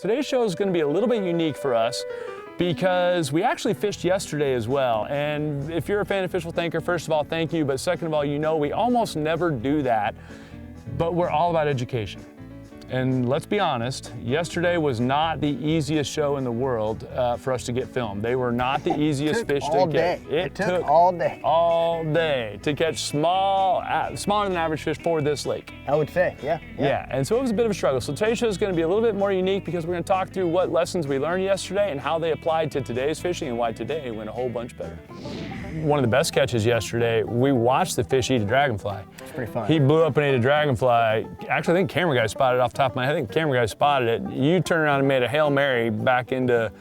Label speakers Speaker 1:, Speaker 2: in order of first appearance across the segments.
Speaker 1: Today's show is going to be a little bit unique for us because we actually fished yesterday as well. And if you're a fan of Fishful Thinker, first of all, thank you. But second of all, you know we almost never do that, but we're all about education. And let's be honest, yesterday was not the easiest show in the world for us to get filmed. They were not the easiest fish to get.
Speaker 2: It took all day.
Speaker 1: All day to catch smaller than average fish for this lake.
Speaker 2: I would say, yeah.
Speaker 1: Yeah, and so it was a bit of a struggle. So today's show is going to be a little bit more unique because we're going to talk through what lessons we learned yesterday and how they applied to today's fishing and why today went a whole bunch better. One of the best catches yesterday, we watched the fish eat a dragonfly.
Speaker 2: It's pretty fun.
Speaker 1: He blew up and ate a dragonfly. Actually, I think camera guy spotted it off the top of my head. I think camera guy spotted it. You turned around and made a Hail Mary back into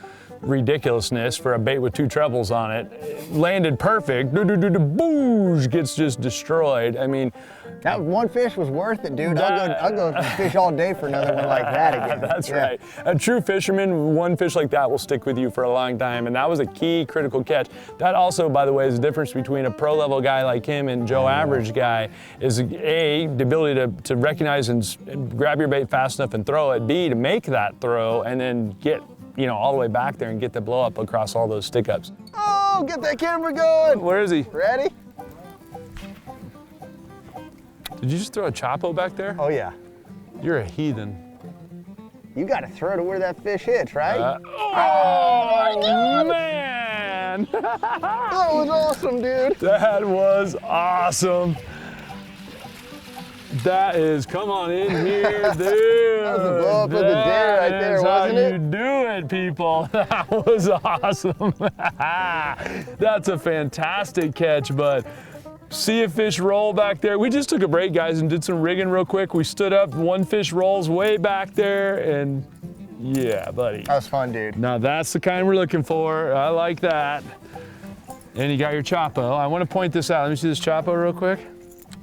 Speaker 1: ridiculousness for a bait with 2 trebles on it. Landed perfect. Boosh, gets just destroyed. I mean,
Speaker 2: that one fish was worth it, dude. I'll go fish all day for another one like that again.
Speaker 1: That's right. A true fisherman, one fish like that will stick with you for a long time, and that was a key critical catch. That also, by the way, is the difference between a pro level guy like him and Joe average guy is A, the ability to recognize and grab your bait fast enough and throw it, B, to make that throw and then get all the way back there and get the blow up across all those stick ups.
Speaker 2: Oh, get that camera going.
Speaker 1: Where is he?
Speaker 2: Ready?
Speaker 1: Did you just throw a Chapo back there?
Speaker 2: Oh yeah.
Speaker 1: You're a heathen.
Speaker 2: You got to throw to where that fish hits, right?
Speaker 1: Oh, man!
Speaker 2: That was awesome, dude.
Speaker 1: That was awesome. That is, come on in here, dude.
Speaker 2: That was the blow up of the day right there, wasn't it?
Speaker 1: That's how you do it, people. That was awesome. That's a fantastic catch, bud. See a fish roll back there. We just took a break, guys, and did some rigging real quick. We stood up, one fish rolls way back there, and yeah, buddy.
Speaker 2: That was fun, dude.
Speaker 1: Now that's the kind we're looking for. I like that. And you got your Chapo. I want to point this out. Let me see this Chapo real quick.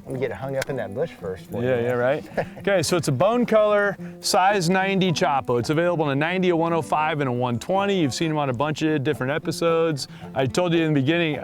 Speaker 2: Let me get it hung up in that bush first.
Speaker 1: Yeah, right. Okay, so it's a bone color, size 90 Chapo. It's available in a 90, a 105, and a 120. You've seen them on a bunch of different episodes. I told you in the beginning,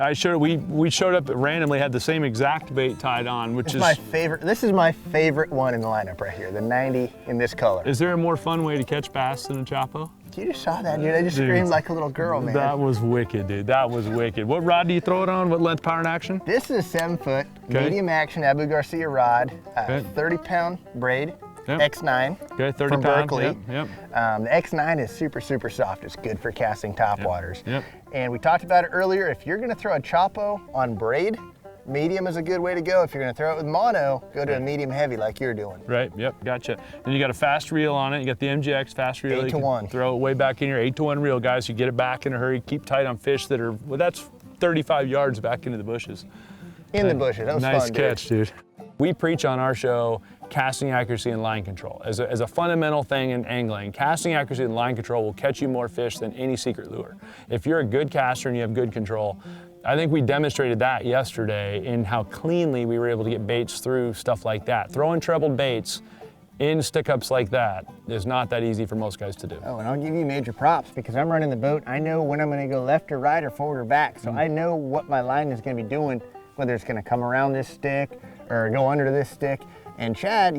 Speaker 1: we showed up randomly, had the same exact bait tied on, which is
Speaker 2: my favorite. This is my favorite one in the lineup right here, the 90 in this color.
Speaker 1: Is there a more fun way to catch bass than a Chapo?
Speaker 2: You just saw that, dude. I just screamed like a little girl, man.
Speaker 1: That was wicked, dude. That was wicked. What rod do you throw it on? What length, power, and action?
Speaker 2: This is a 7-foot medium action Abu Garcia rod, 30-pound braid, X9
Speaker 1: 30
Speaker 2: from
Speaker 1: pounds.
Speaker 2: Berkeley.
Speaker 1: Yep.
Speaker 2: The X9 is super, super soft. It's good for casting top waters.
Speaker 1: Yep.
Speaker 2: And we talked about it earlier. If you're going to throw a Chapo on braid, medium is a good way to go. If you're going to throw it with mono, go to a medium heavy like you're doing.
Speaker 1: Right, yep, gotcha. And you got a fast reel on it. You got the MGX fast reel.
Speaker 2: 8-to-1.
Speaker 1: Throw it way back in your 8-to-1 reel, guys. You get it back in a hurry. Keep tight on fish that are, well, that's 35 yards back into the bushes.
Speaker 2: In the bushes, that was
Speaker 1: nice
Speaker 2: fun,
Speaker 1: catch, dude. We preach on our show casting accuracy and line control. As a fundamental thing in angling, casting accuracy and line control will catch you more fish than any secret lure. If you're a good caster and you have good control, I think we demonstrated that yesterday in how cleanly we were able to get baits through stuff like that. Throwing trebled baits in stick-ups like that is not that easy for most guys to do.
Speaker 2: Oh, and I'll give you major props because I'm running the boat. I know when I'm going to go left or right or forward or back, so I know what my line is going to be doing, whether it's going to come around this stick or go under this stick. And Chad,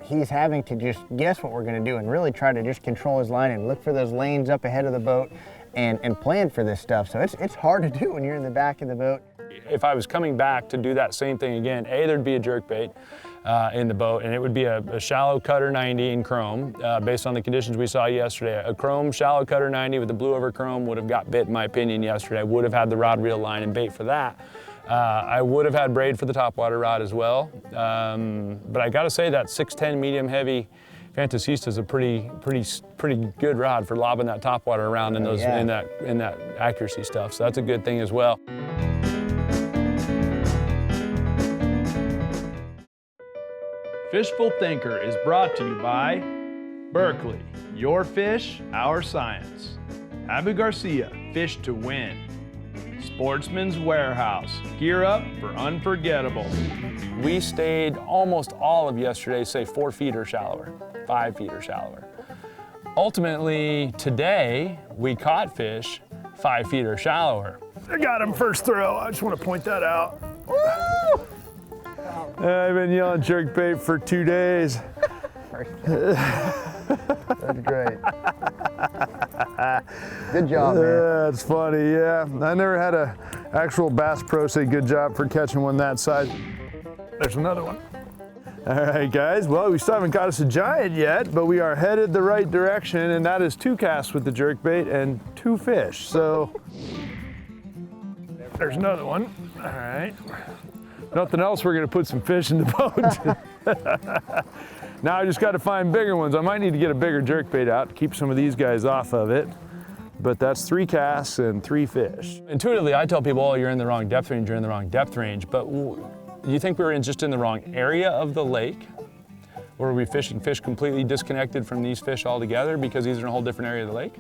Speaker 2: he's having to just guess what we're going to do and really try to just control his line and look for those lanes up ahead of the boat and plan for this stuff. So it's hard to do when you're in the back of the boat.
Speaker 1: If I was coming back to do that same thing again, there'd be a jerkbait in the boat, and it would be a shallow cutter 90 in chrome, based on the conditions we saw yesterday. A chrome shallow cutter 90 with the blue over chrome would have got bit, in my opinion, yesterday. I would have had the rod, reel, line, and bait for that. I would have had braid for the topwater rod as well, but I gotta say that 6'10" medium heavy Fantasista is a pretty good rod for lobbing that topwater around in those in that accuracy stuff. So that's a good thing as well. Fishful Thinker is brought to you by Berkeley, your fish, our science. Abu Garcia, fish to win. Sportsman's Warehouse, gear up for unforgettable. We stayed almost all of yesterday, say 4 feet or shallower, 5 feet or shallower. Ultimately, today, we caught fish 5 feet or shallower. I got him first throw. I just want to point that out. Woo! I've been yelling jerkbait for 2 days.
Speaker 2: That's That's great. Good job, man.
Speaker 1: That's funny, yeah. I never had a actual Bass Pro say good job for catching one that size. There's another one. All right, guys. Well, we still haven't got us a giant yet, but we are headed the right direction, and that is 2 casts with the jerkbait and 2 fish. So there's another one. All right. Nothing else, we're gonna put some fish in the boat. Now I just gotta find bigger ones. I might need to get a bigger jerkbait out to keep some of these guys off of it. But that's 3 casts and 3 fish. Intuitively, I tell people, oh, you're in the wrong depth range, you're in the wrong depth range. But do you think we're just in the wrong area of the lake? Or are we fishing fish completely disconnected from these fish altogether because these are in a whole different area of the lake?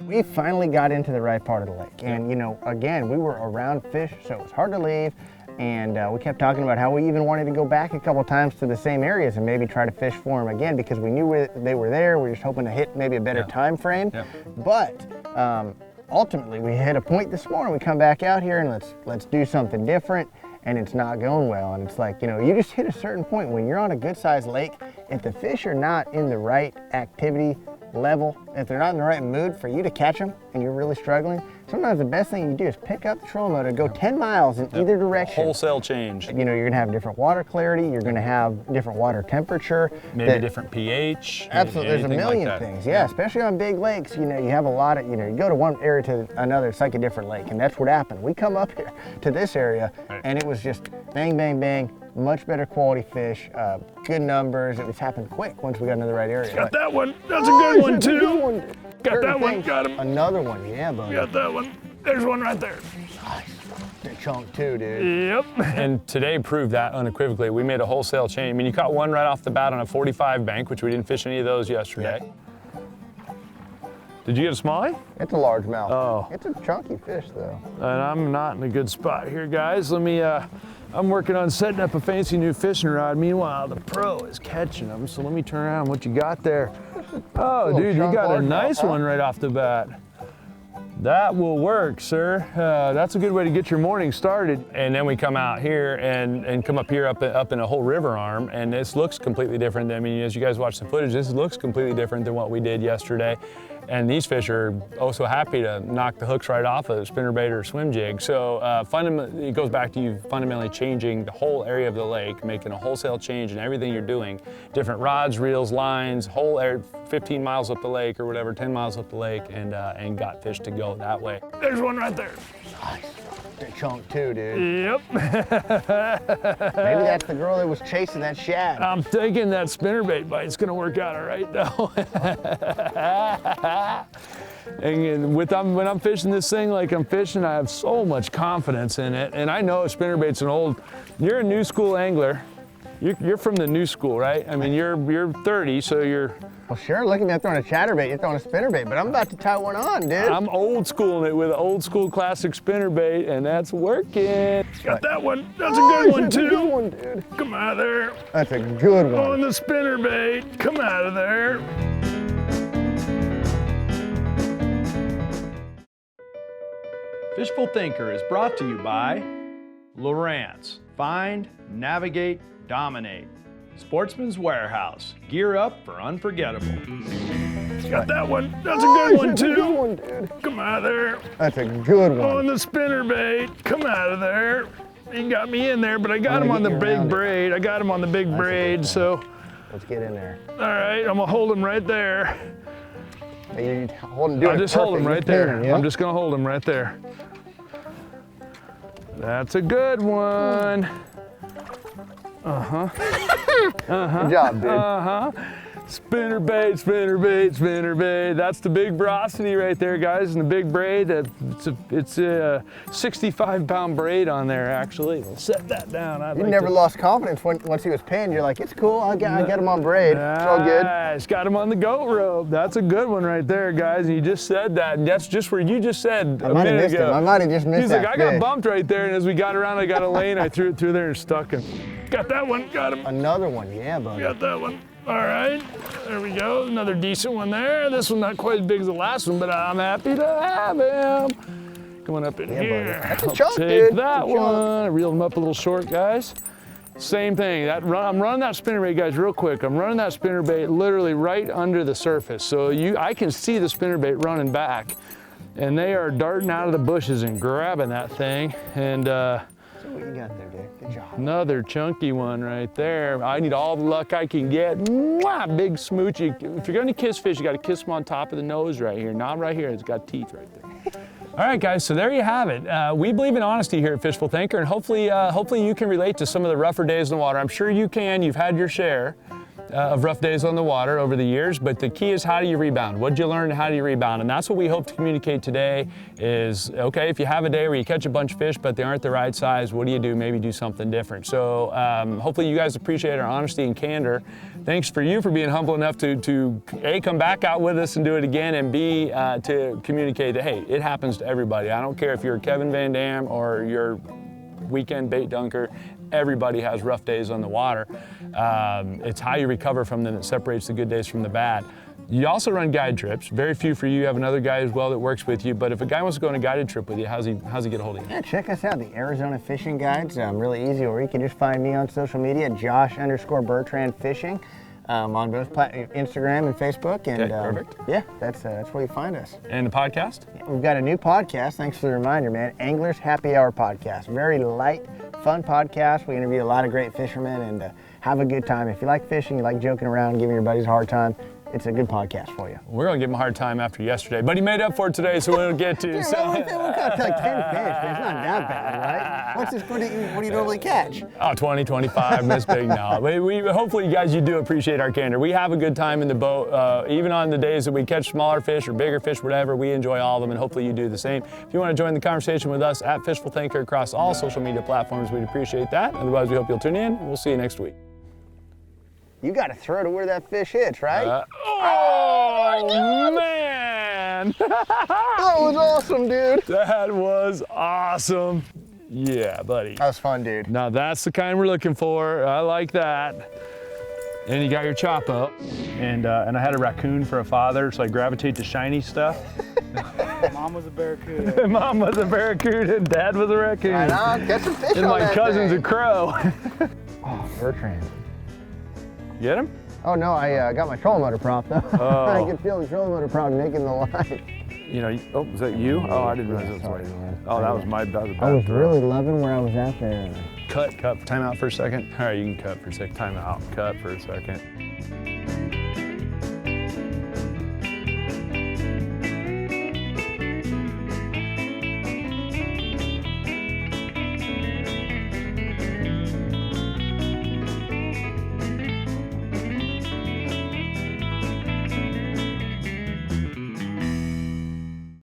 Speaker 2: We finally got into the right part of the lake. And you know, again, we were around fish, so it was hard to leave. And we kept talking about how we even wanted to go back a couple times to the same areas and maybe try to fish for them again because we knew they were there. We were just hoping to hit maybe a better time frame. But ultimately, we hit a point this morning. We come back out here and let's do something different. And it's not going well. And it's like, you know, you just hit a certain point when you're on a good sized lake, if the fish are not in the right activity level, if they're not in the right mood for you to catch them and you're really struggling, sometimes the best thing you do is pick up the trolling motor and go 10 miles in either direction.
Speaker 1: Wholesale change.
Speaker 2: You know, you're gonna have different water clarity, you're gonna have different water temperature.
Speaker 1: Maybe different pH.
Speaker 2: Absolutely, there's a million things, yeah, especially on big lakes, you know, you have a lot of, you know, you go to one area to another, it's like a different lake, and that's what happened. We come up here to this area, and it was just bang, bang, bang, much better quality fish, good numbers. It was happened quick once we got into the right area.
Speaker 1: Got that one. That's a good one too.
Speaker 2: Good one.
Speaker 1: Got that one. Got him.
Speaker 2: Another one. Yeah, buddy.
Speaker 1: Got that one. There's one right there.
Speaker 2: Nice. Big chunk too, dude.
Speaker 1: Yep. And today proved that unequivocally. We made a wholesale change. I mean, you caught one right off the bat on a 45 bank, which we didn't fish any of those yesterday. Yeah. Did you get a smallie?
Speaker 2: It's a largemouth.
Speaker 1: Oh.
Speaker 2: It's a chunky fish though.
Speaker 1: And I'm not in a good spot here, guys. Let me, I'm working on setting up a fancy new fishing rod. Meanwhile, the pro is catching them. So let me turn around. What you got there? Oh, dude, you got a nice one right off the bat. That will work, sir. That's a good way to get your morning started. And then we come out here and come up here up in a whole river arm, and this looks completely different. I mean, as you guys watch the footage, this looks completely different than what we did yesterday. And these fish are oh so happy to knock the hooks right off of a spinnerbait or swim jig. So fundamentally, it goes back to you fundamentally changing the whole area of the lake, making a wholesale change in everything you're doing. Different rods, reels, lines, whole area, 15 miles up the lake or whatever, 10 miles up the lake, and got fish to go that way. There's one right there.
Speaker 2: Nice. Big chunk too, dude.
Speaker 1: Yep.
Speaker 2: Maybe that's the girl that was chasing that shad.
Speaker 1: I'm thinking that spinnerbait bite's gonna work out all right though. And when I'm fishing this thing like I'm fishing, I have so much confidence in it. And I know a spinnerbait's you're a new school angler. You're from the new school, right? I mean, you're 30, so you're...
Speaker 2: Well, sure, look at me throwing a chatterbait, you're throwing a spinnerbait, but I'm about to tie one on, dude.
Speaker 1: I'm old schooling it with an old school classic spinnerbait, and that's working. Got that one. That's a good one, too.
Speaker 2: Good one, dude.
Speaker 1: Come out of there.
Speaker 2: That's a good one.
Speaker 1: On the spinnerbait. Come out of there. Fishful Thinker is brought to you by Lowrance. Find, navigate, dominate. Sportsman's Warehouse. Gear up for unforgettable. Got that one. That's a good one, too.
Speaker 2: Good one, dude.
Speaker 1: Come out of there.
Speaker 2: That's a good one.
Speaker 1: On the spinnerbait. Come out of there. He got me in there, but I got him on the big braid. I got him on the big braid, so.
Speaker 2: Let's get in there.
Speaker 1: All right, I'm gonna hold him right there.
Speaker 2: I'll
Speaker 1: just hold him right there. I'm just gonna hold him right there. That's a good one. Uh-huh.
Speaker 2: Good job, dude.
Speaker 1: Uh-huh. Spinnerbait, spinnerbait, spinnerbait. That's the big veracity right there, guys, and the big braid. It's a 65-pound braid on there, actually. We'll set that down.
Speaker 2: You never lost confidence once he was pinned. You're like, it's cool, I got him on braid. It's all good.
Speaker 1: Nice, got him on the goat rope. That's a good one right there, guys. And you just said that, and that's just where you just said a minute ago.
Speaker 2: I might have just missed
Speaker 1: He's
Speaker 2: that.
Speaker 1: He's like, I got bumped right there, and as we got around, I got a lane, I threw it through there and stuck him. Got that one, got him.
Speaker 2: Another one, yeah, buddy.
Speaker 1: Got that one. All right, there we go. Another decent one there. This one not quite as big as the last one, but I'm happy to have him. Going up in here.
Speaker 2: That's a chunk,
Speaker 1: Take
Speaker 2: dude.
Speaker 1: that one. I reeled him up a little short, guys. Same thing. I'm running that spinnerbait, guys, real quick. I'm running that spinnerbait literally right under the surface. So I can see the spinnerbait running back, and they are darting out of the bushes and grabbing that thing. And
Speaker 2: See what you got there, dude. Good job.
Speaker 1: another chunky one right there. I need all the luck I can get. Mwah, big smoochy. If you're gonna kiss fish, you gotta kiss them on top of the nose right here, not right here. It's got teeth right there. All right, guys, so there you have it. We believe in honesty here at Fishful Thinker, and hopefully you can relate to some of the rougher days in the water. I'm sure you can. You've had your share of rough days on the water over the years, but the key is, how do you rebound? What did you learn and how do you rebound? And that's what we hope to communicate today is, okay, if you have a day where you catch a bunch of fish, but they aren't the right size, what do you do? Maybe do something different. So hopefully you guys appreciate our honesty and candor. Thanks for you for being humble enough to A, come back out with us and do it again, and B, to communicate that, hey, it happens to everybody. I don't care if you're Kevin Van Dam or you're weekend bait dunker. Everybody has rough days on the water. It's how you recover from them that separates the good days from the bad. You also run guide trips. Very few for you. You have another guy as well that works with you. But if a guy wants to go on a guided trip with you, how's he get a hold of you?
Speaker 2: Yeah, check us out, the Arizona Fishing Guides. Really easy, or you can just find me on social media, Josh_Bertrand Fishing, on both Instagram and Facebook. And
Speaker 1: Okay, perfect.
Speaker 2: Yeah, that's where you find us.
Speaker 1: And the podcast?
Speaker 2: We've got a new podcast. Thanks for the reminder, man. Anglers Happy Hour podcast. Very light, fun podcast. We interview a lot of great fishermen and have a good time. If you like fishing, you like joking around, giving your buddies a hard time, it's a good podcast for you.
Speaker 1: We're gonna give him a hard time after yesterday, but he made up for it today, so we'll get to.
Speaker 2: Dude,
Speaker 1: So.
Speaker 2: we'll catch like 10 fish, but it's not that bad, right? What do you normally catch?
Speaker 1: Oh, 20, 25, Miss Big now. Hopefully, you guys, you do appreciate our candor. We have a good time in the boat, even on the days that we catch smaller fish or bigger fish, whatever. We enjoy all of them, and hopefully you do the same. If you want to join the conversation with us at Fishful Thinker across all social media platforms, we'd appreciate that. Otherwise, we hope you'll tune in. We'll see you next week.
Speaker 2: You got to throw to where that fish hits, right?
Speaker 1: Oh, man!
Speaker 2: That was awesome, dude.
Speaker 1: That was awesome. Yeah, buddy.
Speaker 2: That was fun, dude.
Speaker 1: Now that's the kind we're looking for. I like that. And you got your chop up. And I had a raccoon for a father, so I gravitate to shiny stuff.
Speaker 3: Mom was a barracuda.
Speaker 1: Mom was a barracuda and Dad was a raccoon.
Speaker 2: Right on. Get some fish
Speaker 1: And
Speaker 2: on
Speaker 1: my
Speaker 2: that
Speaker 1: cousin's
Speaker 2: thing.
Speaker 1: a crow.
Speaker 2: Oh, Bertrand.
Speaker 1: Get him?
Speaker 2: Oh no, I got my trolling motor prop though.
Speaker 1: Oh.
Speaker 2: I could feel the trolling motor prop making the line.
Speaker 1: You know, oh, was that you? Oh, I didn't realize that was
Speaker 2: Sorry,
Speaker 1: somebody.
Speaker 2: man.
Speaker 1: Oh, that was my bad.
Speaker 2: I was really loving where I was at there.
Speaker 1: Cut, time out for a second. All right, you can cut for a second. Time out, cut for a second.